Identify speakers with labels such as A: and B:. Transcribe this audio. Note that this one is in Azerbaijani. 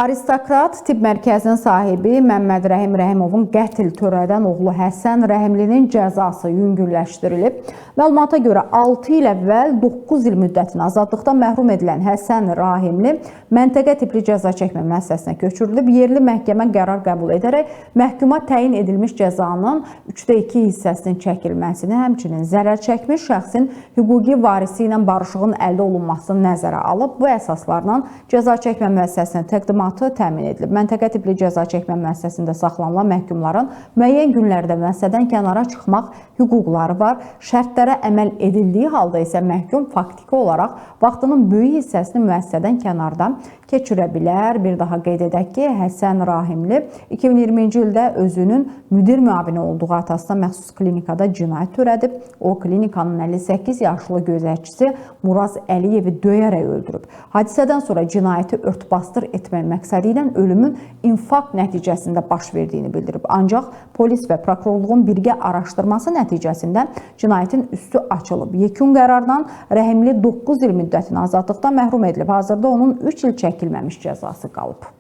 A: Aristokrat tibb mərkəzinin sahibi Məmməd Rəhim Rəhimovun qətl törədən oğlu Həsən Rəhimlinin cəzası yüngülləşdirilib. Məlumata görə 6 il əvvəl 9 il müddətinə azadlıqdan məhrum edilən Həsən Rəhimli məntəqə tipli cəza çəkmə müəssisəsinə köçürülüb. Yerli məhkəmə qərar qəbul edərək məhkuma təyin edilmiş cəzanın 2/3 hissəsinin çəkilməsini, həmçinin zərər çəkmiş şəxsin hüquqi varisi ilə barışığın əldə olunmasını nəzərə alıb. Bu əsaslarla cəza çəkmə müəssisəsinə təqdimatı təmin edilib. Məntəqə tipli cəza çəkmə müəssisəsində saxlanılan məhkumların müəyyən günlərdə müəssisədən kənara çıxmaq hüquqları var. Şərtlərə əməl edildiyi halda isə məhkum faktiki olaraq vaxtının böyük hissəsini müəssisədən kənarda keçirə bilər. Bir daha qeyd edək ki, Həsən Rəhimli 2020-ci ildə özünün müdir müavini olduğu atasına məxsus klinikada cinayət törədib. O, klinikanın 58 yaşlı gözətçisi Muraz Əliyevi döyərək öldürüb. Hadisədən sonra cinayəti örtbasdır etmək məqsədi ilə ölümün infarkt nəticəsində baş verdiyini bildirib. Ancaq polis və prokurorluğun birgə araşdırması nəticəsində cinayətin üstü açılıb. Yekun qərardan Rəhimli 9 il müddətinə azadlıqdan məhrum edilib. Hazırda onun 3 il çəkilməmiş cəzası qalıb.